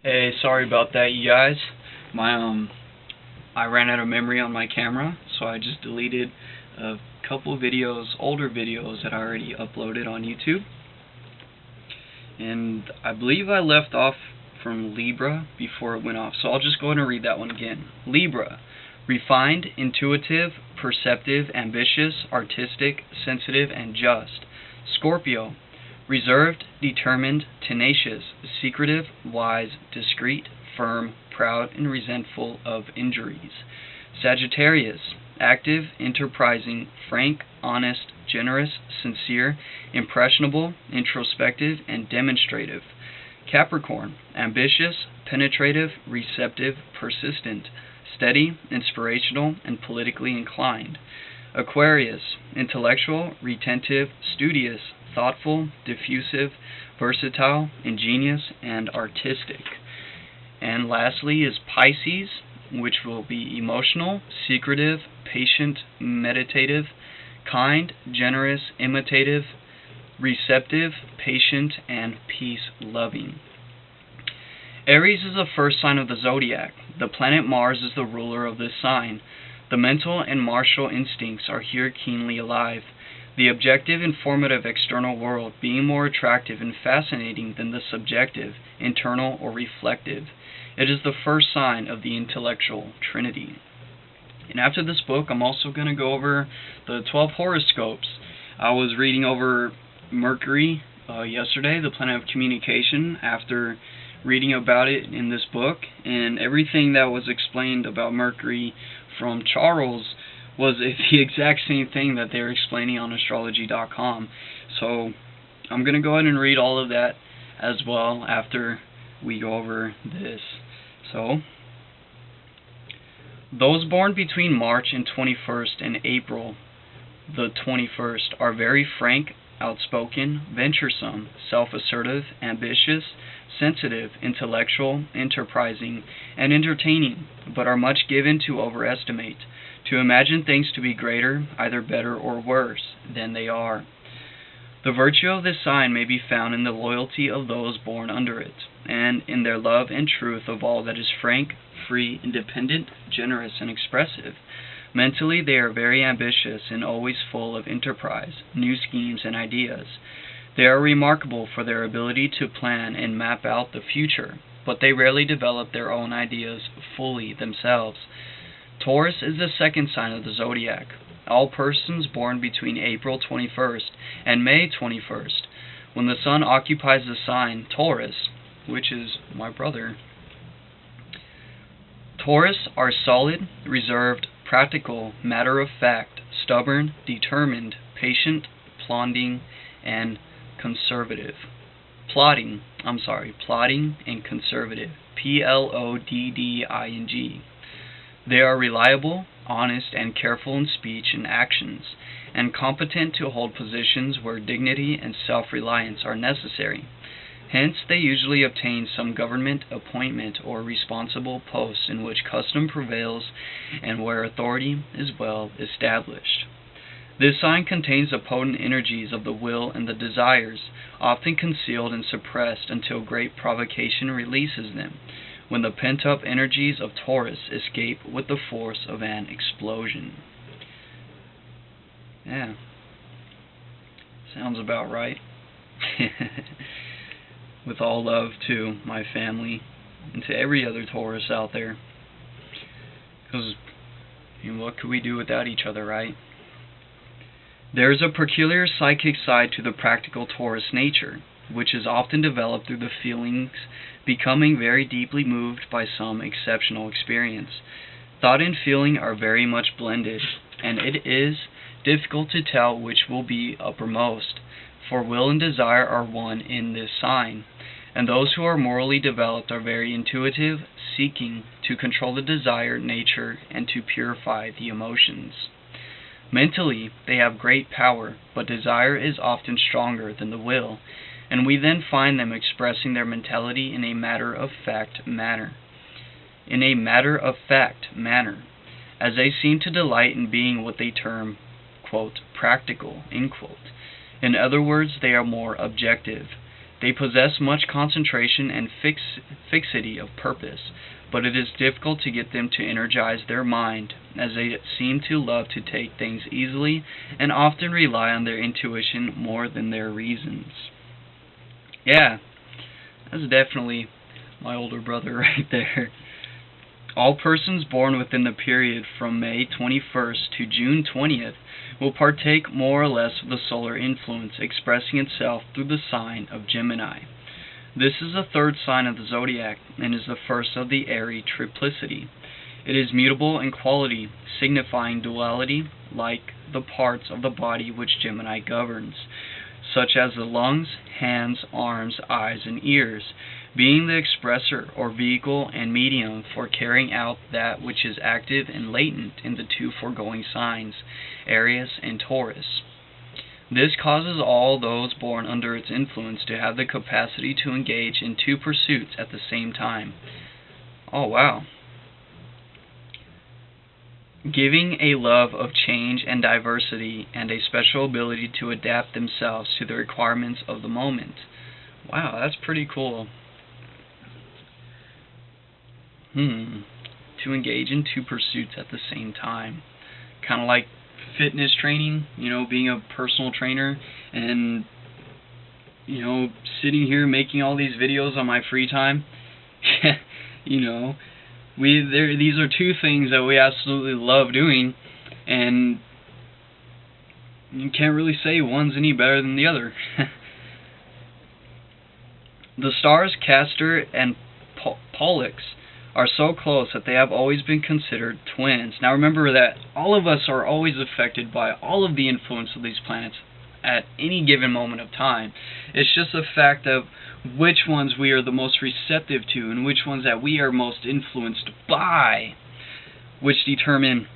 Hey, sorry about that, you guys. My I ran out of memory on my camera, so I just deleted a couple videos, older videos that I already uploaded on YouTube. And I believe I left off from Libra before it went off, so I'll just go ahead and read that one again. Libra: refined, intuitive, perceptive, ambitious, artistic, sensitive, and just. Scorpio: reserved, determined, tenacious, secretive, wise, discreet, firm, proud, and resentful of injuries. Sagittarius: active, enterprising, frank, honest, generous, sincere, impressionable, introspective, and demonstrative. Capricorn: ambitious, penetrative, receptive, persistent, steady, inspirational, and politically inclined. Aquarius: intellectual, retentive, studious, thoughtful, diffusive, versatile, ingenious, and artistic. And lastly is Pisces, which will be emotional, secretive, patient, meditative, kind, generous, imitative, receptive, patient, and peace-loving. Aries is the first sign of the zodiac. The planet Mars is the ruler of this sign. The mental and martial instincts are here keenly alive, the objective, informative external world being more attractive and fascinating than the subjective, internal, or reflective. It is the first sign of the intellectual trinity. And after this book, I'm also going to go over the 12 horoscopes. I was reading over Mercury yesterday, the planet of communication, after reading about it in this book, and everything that was explained about Mercury from Charles was the exact same thing that they're explaining on astrology.com. So I'm going to go ahead and read all of that as well after we go over this. So, those born between March and 21st and April the 21st are very frank, outspoken, venturesome, self-assertive, ambitious, sensitive, intellectual, enterprising, and entertaining, but are much given to overestimate, to imagine things to be greater, either better or worse, than they are. The virtue of this sign may be found in the loyalty of those born under it, and in their love and truth of all that is frank, free, independent, generous, and expressive. Mentally, they are very ambitious and always full of enterprise, new schemes, and ideas. They are remarkable for their ability to plan and map out the future, but they rarely develop their own ideas fully themselves. Taurus is the second sign of the zodiac. All persons born between April 21st and May 21st, when the sun occupies the sign Taurus, which is my brother. Taurus are solid, reserved, practical, matter-of-fact, stubborn, determined, patient, plodding, and conservative. Plotting and conservative. Plodding. They are reliable, honest, and careful in speech and actions, and competent to hold positions where dignity and self-reliance are necessary. Hence, they usually obtain some government appointment or responsible post in which custom prevails and where authority is well established. This sign contains the potent energies of the will and the desires, often concealed and suppressed until great provocation releases them, when the pent-up energies of Taurus escape with the force of an explosion. Yeah, sounds about right. With all love to my family and to every other Taurus out there. Because, what could we do without each other, right? There is a peculiar psychic side to the practical Taurus nature, which is often developed through the feelings becoming very deeply moved by some exceptional experience. Thought and feeling are very much blended, and it is difficult to tell which will be uppermost, for will and desire are one in this sign, and those who are morally developed are very intuitive, seeking to control the desire nature and to purify the emotions. Mentally, they have great power, but desire is often stronger than the will, and we then find them expressing their mentality in a matter-of-fact manner. As they seem to delight in being what they term, quote, practical, end quote. In other words, they are more objective. They possess much concentration and fixity of purpose, but it is difficult to get them to energize their mind, as they seem to love to take things easily and often rely on their intuition more than their reasons. Yeah, that's definitely my older brother right there. All persons born within the period from May 21st to June 20th will partake more or less of the solar influence expressing itself through the sign of Gemini. This is the third sign of the zodiac and is the first of the airy triplicity. It is mutable in quality, signifying duality like the parts of the body which Gemini governs, such as the lungs, hands, arms, eyes, and ears, being the expressor or vehicle and medium for carrying out that which is active and latent in the two foregoing signs, Aries and Taurus. This causes all those born under its influence to have the capacity to engage in two pursuits at the same time. Oh, wow. Giving a love of change and diversity and a special ability to adapt themselves to the requirements of the moment. Wow, that's pretty cool. To engage in two pursuits at the same time. Kind of like fitness training, being a personal trainer and, sitting here making all these videos on my free time. These are two things that we absolutely love doing, and you can't really say one's any better than the other. The stars Castor and Pollux are so close that they have always been considered twins. Now remember that all of us are always affected by all of the influence of these planets at any given moment of time. It's just a fact of which ones we are the most receptive to and which ones that we are most influenced by, which determine,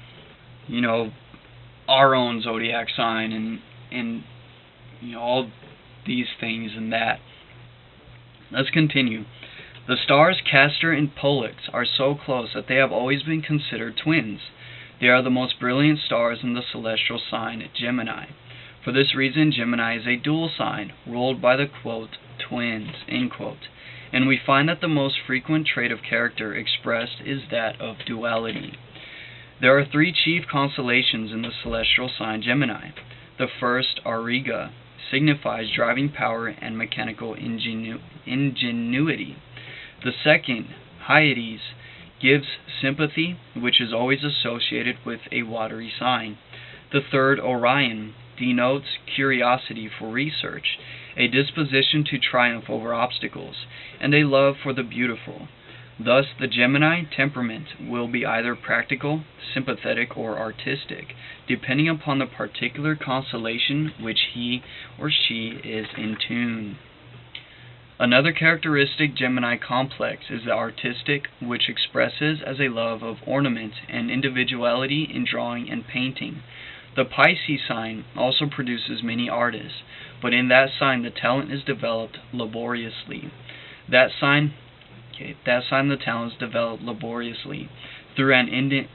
our own zodiac sign and all these things and that. Let's continue. The stars Castor and Pollux are so close that they have always been considered twins. They are the most brilliant stars in the celestial sign Gemini. For this reason, Gemini is a dual sign, ruled by the, quote, twins, end quote. And we find that the most frequent trait of character expressed is that of duality. There are three chief constellations in the celestial sign Gemini. The first, Auriga, signifies driving power and mechanical ingenuity. The second, Hyades, gives sympathy, which is always associated with a watery sign. The third, Orion, denotes curiosity for research, a disposition to triumph over obstacles, and a love for the beautiful. Thus, the Gemini temperament will be either practical, sympathetic, or artistic, depending upon the particular constellation which he or she is in tune. Another characteristic Gemini complex is the artistic, which expresses as a love of ornament and individuality in drawing and painting. The Pisces sign also produces many artists, but in that sign the talent is developed laboriously. The talent is developed laboriously through an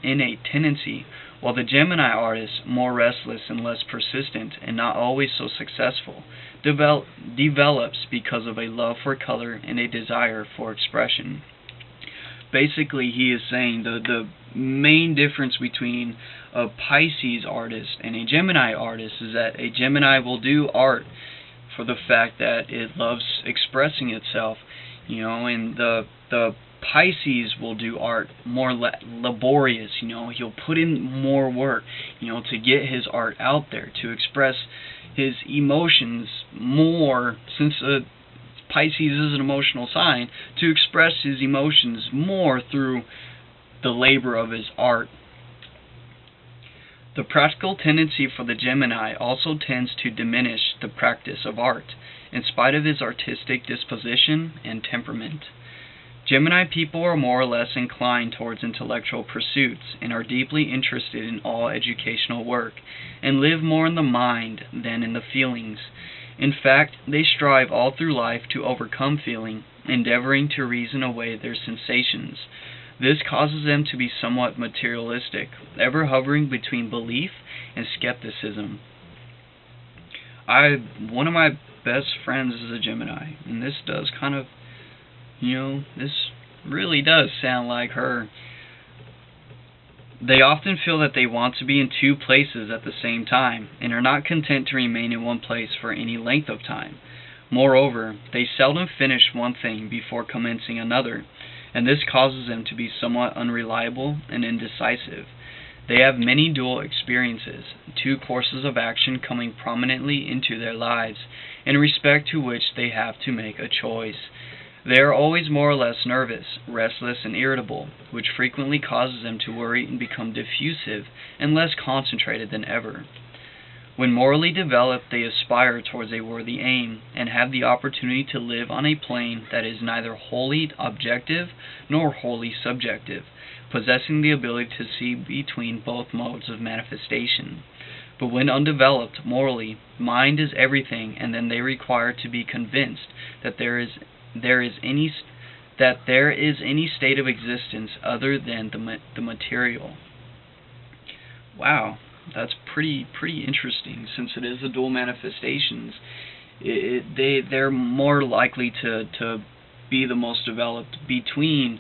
innate tendency, while the Gemini artist, more restless and less persistent and not always so successful, develops because of a love for color and a desire for expression. Basically, he is saying the main difference between a Pisces artist and a Gemini artist is that a Gemini will do art for the fact that it loves expressing itself, and the Pisces will do art more laborious, he'll put in more work, to get his art out there, to express his emotions more, since Pisces is an emotional sign, to express his emotions more through the labor of his art. The practical tendency for the Gemini also tends to diminish the practice of art, in spite of his artistic disposition and temperament. Gemini people are more or less inclined towards intellectual pursuits and are deeply interested in all educational work, and live more in the mind than in the feelings. In fact, they strive all through life to overcome feeling, endeavoring to reason away their sensations. This causes them to be somewhat materialistic, ever hovering between belief and skepticism. One of my best friends is a Gemini, and this does kind of, this really does sound like her. They often feel that they want to be in two places at the same time, and are not content to remain in one place for any length of time. Moreover, they seldom finish one thing before commencing another, and this causes them to be somewhat unreliable and indecisive. They have many dual experiences, two courses of action coming prominently into their lives, in respect to which they have to make a choice. They are always more or less nervous, restless, and irritable, which frequently causes them to worry and become diffusive and less concentrated than ever. When morally developed, they aspire towards a worthy aim, and have the opportunity to live on a plane that is neither wholly objective nor wholly subjective, possessing the ability to see between both modes of manifestation. But when undeveloped morally, mind is everything, and then they require to be convinced that there is any state of existence other than the material. Wow, that's pretty interesting. Since it is the dual manifestations, they're more likely to be the most developed between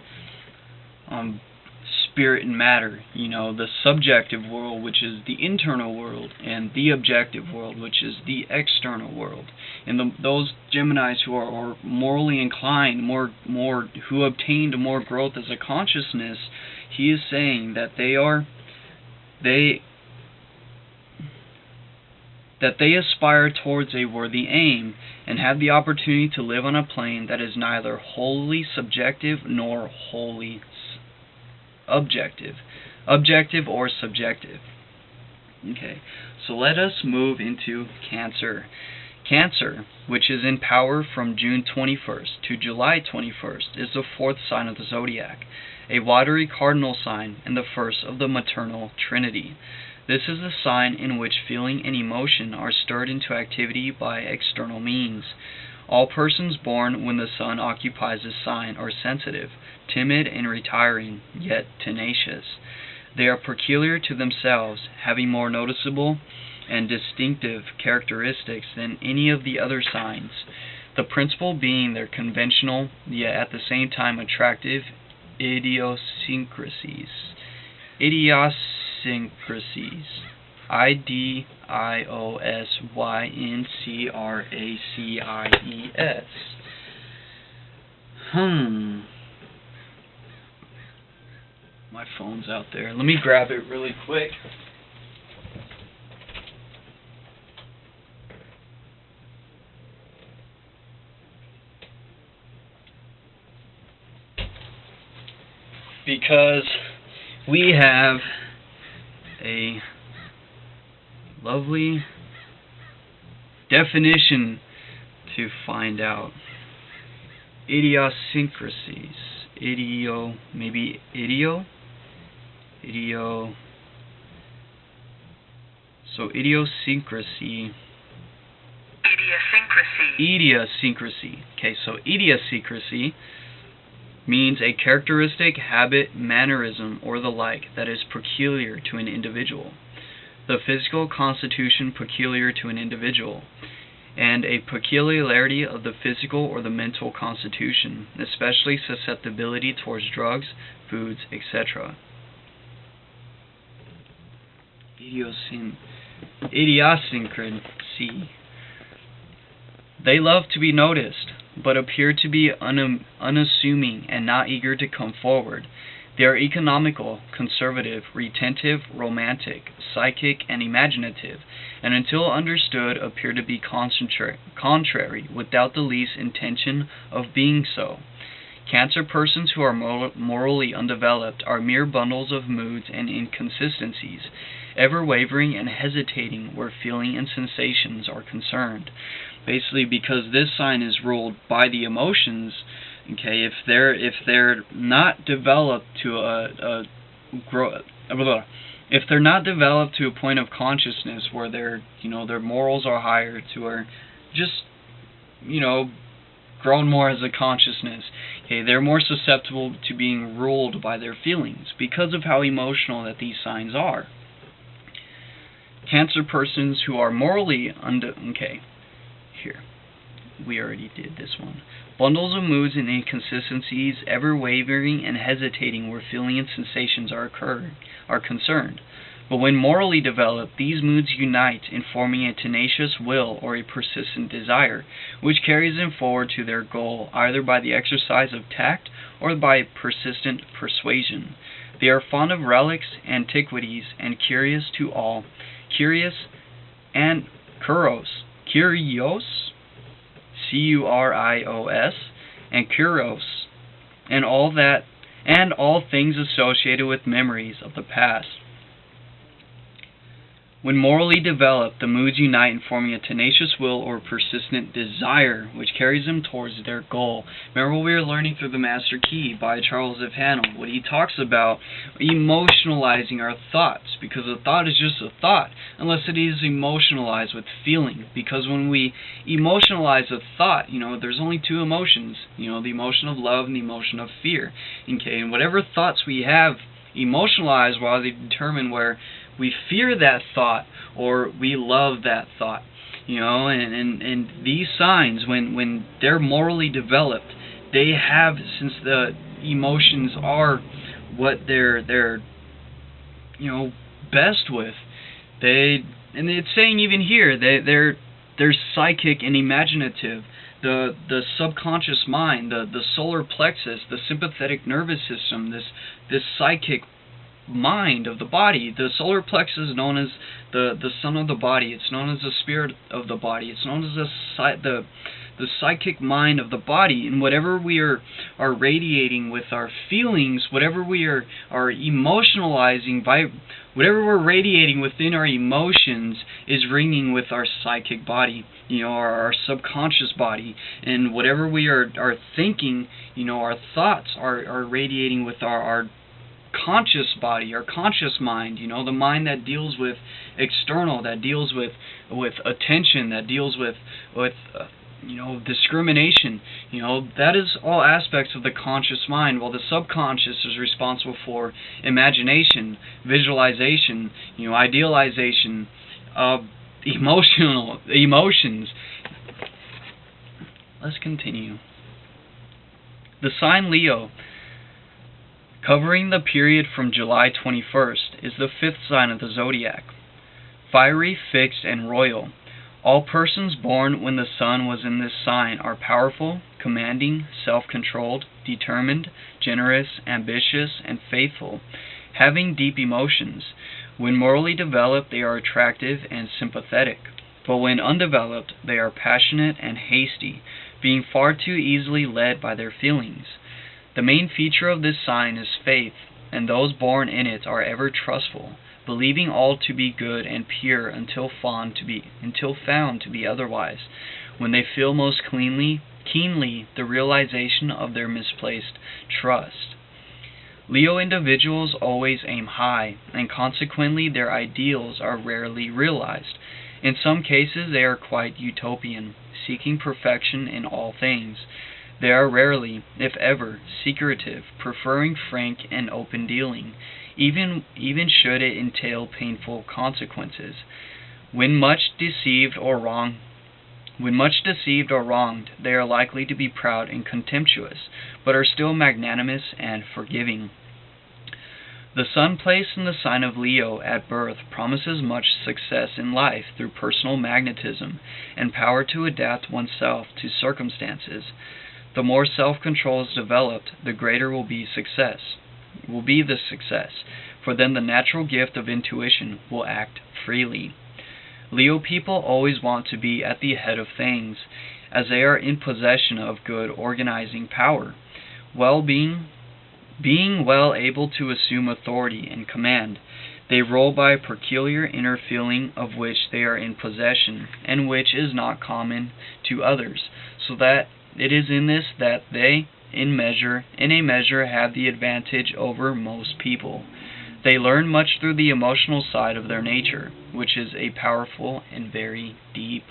spirit and matter, the subjective world, which is the internal world, and the objective world, which is the external world. And those Geminis who are morally inclined, who obtained more growth as a consciousness, he is saying that they aspire towards a worthy aim, and have the opportunity to live on a plane that is neither wholly subjective nor wholly objective or subjective. Okay, so let us move into Cancer. Cancer, which is in power from June 21st to July 21st, is the fourth sign of the zodiac, a watery cardinal sign and the first of the maternal trinity. This is the sign in which feeling and emotion are stirred into activity by external means. All persons born when the sun occupies this sign are sensitive, timid, and retiring, yet tenacious. They are peculiar to themselves, having more noticeable and distinctive characteristics than any of the other signs, the principal being their conventional, yet at the same time attractive idiosyncrasies. Idiosyncrasies. My phone's out there. Let me grab it really quick. Because we have a lovely definition to find out. Idiosyncrasies. So idiosyncrasy. Okay, so idiosyncrasy means a characteristic, habit, mannerism, or the like that is peculiar to an individual. The physical constitution peculiar to an individual, and a peculiarity of the physical or the mental constitution, especially susceptibility towards drugs, foods, etc. Idiosyncrasy. They love to be noticed, but appear to be unassuming and not eager to come forward. They are economical, conservative, retentive, romantic, psychic, and imaginative, and until understood appear to be contrary, without the least intention of being so. Cancer persons who are morally undeveloped are mere bundles of moods and inconsistencies, ever wavering and hesitating where feeling and sensations are concerned. Basically, because this sign is ruled by the emotions, okay, if they're not developed to if they're not developed to a point of consciousness where their morals are higher, to where just grown more as a consciousness, okay, they're more susceptible to being ruled by their feelings because of how emotional that these signs are. Cancer persons who are morally here. we already did this one. Bundles of moods and inconsistencies, ever wavering and hesitating where feeling and sensations are concerned. But when morally developed, these moods unite in forming a tenacious will or a persistent desire, which carries them forward to their goal, either by the exercise of tact or by persistent persuasion. They are fond of relics, antiquities, and curious and curios, C-U-R-I-O-S, and curos, and all things associated with memories of the past. When morally developed, the moods unite in forming a tenacious will or persistent desire, which carries them towards their goal. Remember what we were learning through the Master Key by Charles F. Haanel, when he talks about emotionalizing our thoughts, because a thought is just a thought, unless it is emotionalized with feeling. Because when we emotionalize a thought, there's only two emotions, the emotion of love and the emotion of fear. Okay, and whatever thoughts we have emotionalized, while they determine where we fear that thought or we love that thought, and these signs, when they're morally developed, they have, since the emotions are what they're best with, and it's saying even here they're psychic and imaginative. The subconscious mind, the solar plexus, the sympathetic nervous system, this psychic mind of the body. The solar plexus is known as the sun of the body. It's known as the spirit of the body. It's known as the psychic mind of the body. And whatever we are radiating with our feelings, whatever we are emotionalizing by, whatever we're radiating within our emotions is ringing with our psychic body, our subconscious body. And whatever we are thinking, our thoughts are radiating with our conscious body, our conscious mind, the mind that deals with external, that deals with attention, that deals with discrimination. That is all aspects of the conscious mind, while the subconscious is responsible for imagination, visualization, idealization, emotions. Let's continue. The sign Leo, covering the period from July 21st, is the fifth sign of the zodiac. Fiery, fixed, and royal. All persons born when the sun was in this sign are powerful, commanding, self-controlled, determined, generous, ambitious, and faithful, having deep emotions. When morally developed, they are attractive and sympathetic. But when undeveloped, they are passionate and hasty, being far too easily led by their feelings. The main feature of this sign is faith, and those born in it are ever trustful, believing all to be good and pure until found to be otherwise, when they feel most keenly the realization of their misplaced trust. Leo individuals always aim high, and consequently their ideals are rarely realized. In some cases they are quite utopian, seeking perfection in all things. They are rarely, if ever, secretive, preferring frank and open dealing, even should it entail painful consequences. When much deceived or wronged, they are likely to be proud and contemptuous, but are still magnanimous and forgiving. The sun placed in the sign of Leo at birth promises much success in life through personal magnetism and power to adapt oneself to circumstances. The more self-control is developed, the greater will be the success, for then the natural gift of intuition will act freely. Leo people always want to be at the head of things, as they are in possession of good organizing power, being well able to assume authority and command. They rule by a peculiar inner feeling of which they are in possession, and which is not common to others, so that it is in this that they, in a measure, have the advantage over most people. They learn much through the emotional side of their nature, which is powerful and very deep.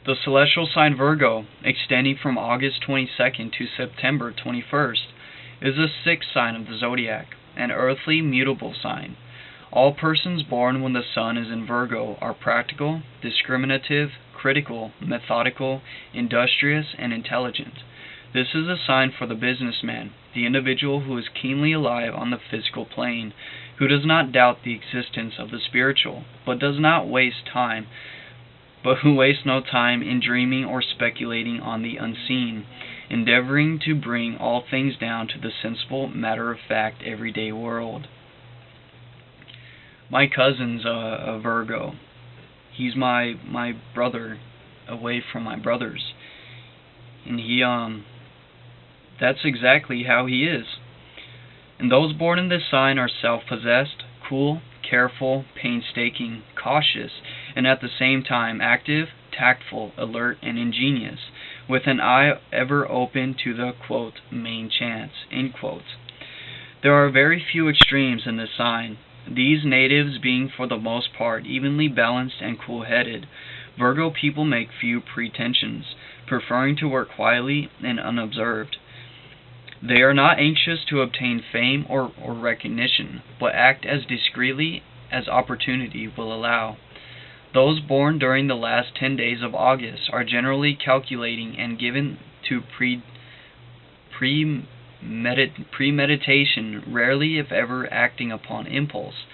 The celestial sign Virgo, extending from August 22nd to September 21st, is the sixth sign of the zodiac, an earthly, mutable sign. All persons born when the sun is in Virgo are practical, discriminative, critical, methodical, industrious, and intelligent. This is a sign for the businessman, the individual who is keenly alive on the physical plane, who does not doubt the existence of the spiritual, but who wastes no time in dreaming or speculating on the unseen, endeavoring to bring all things down to the sensible, matter-of-fact, everyday world. My cousin's a Virgo. He's my brother, away from my brothers, and that's exactly how he is. And those born in this sign are self-possessed, cool, careful, painstaking, cautious, and at the same time active, tactful, alert, and ingenious, with an eye ever open to the, quote, main chance, end quote. There are very few extremes in this sign, these natives being for the most part evenly balanced and cool-headed. Virgo people make few pretensions, preferring to work quietly and unobserved. They are not anxious to obtain fame or recognition, but act as discreetly as opportunity will allow. Those born during the last 10 days of August are generally calculating and given to premeditation, rarely if ever acting upon impulse.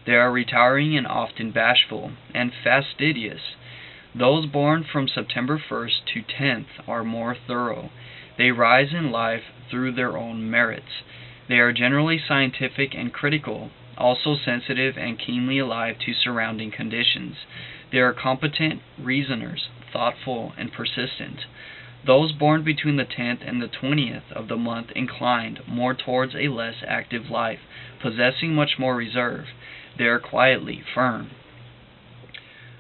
They are retiring and often bashful and fastidious. Those born from September 1st to 10th are more thorough. They rise in life through their own merits. They are generally scientific and critical, also sensitive and keenly alive to surrounding conditions. They are competent reasoners, thoughtful and persistent. Those born between the 10th and the 20th of the month inclined more towards a less active life, possessing much more reserve. They are quietly firm.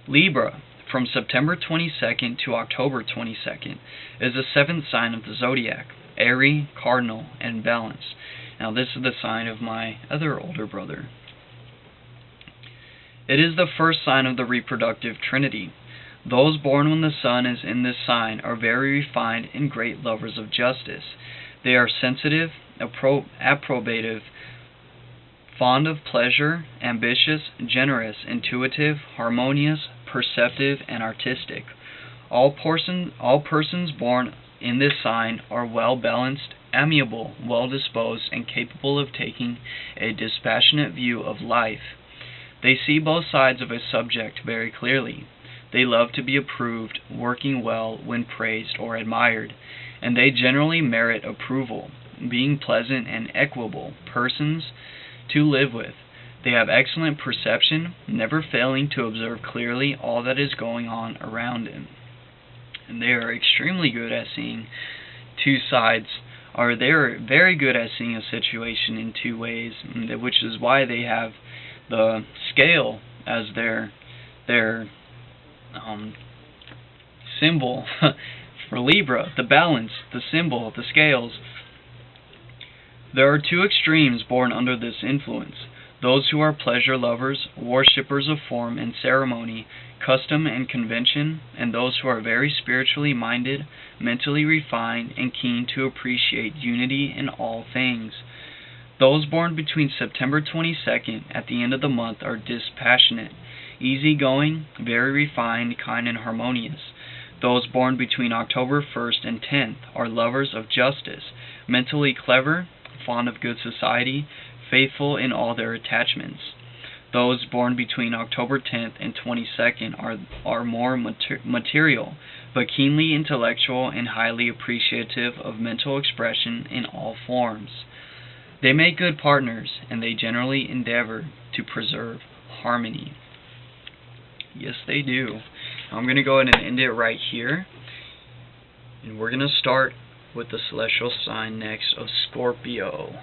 Libra, from September 22nd to October 22nd, is the 7th sign of the zodiac, airy, cardinal, and balanced. Now this is the sign of my other older brother. It is the first sign of the reproductive trinity. Those born when the sun is in this sign are very refined and great lovers of justice. They are sensitive, approbative, fond of pleasure, ambitious, generous, intuitive, harmonious, perceptive, and artistic. All persons born in this sign are well-balanced, amiable, well-disposed, and capable of taking a dispassionate view of life. They see both sides of a subject very clearly. They love to be approved, working well when praised or admired, and they generally merit approval, being pleasant and equable persons to live with. They have excellent perception, never failing to observe clearly all that is going on around them. And they are extremely good at seeing two sides, or they are very good at seeing a situation in two ways, which is why they have the scale as their symbol for Libra, the balance, the symbol, the scales. There are two extremes born under this influence: those who are pleasure lovers, worshippers of form and ceremony, custom and convention, and those who are very spiritually minded, mentally refined, and keen to appreciate unity in all things. Those born between September 22nd at the end of the month are dispassionate, easygoing, very refined, kind, and harmonious. Those born between October 1st and 10th are lovers of justice, mentally clever, fond of good society, faithful in all their attachments. Those born between October 10th and 22nd are more material, but keenly intellectual and highly appreciative of mental expression in all forms. They make good partners, and they generally endeavor to preserve harmony. Yes, they do. I'm going to go ahead and end it right here, and we're going to start with the celestial sign next of Scorpio.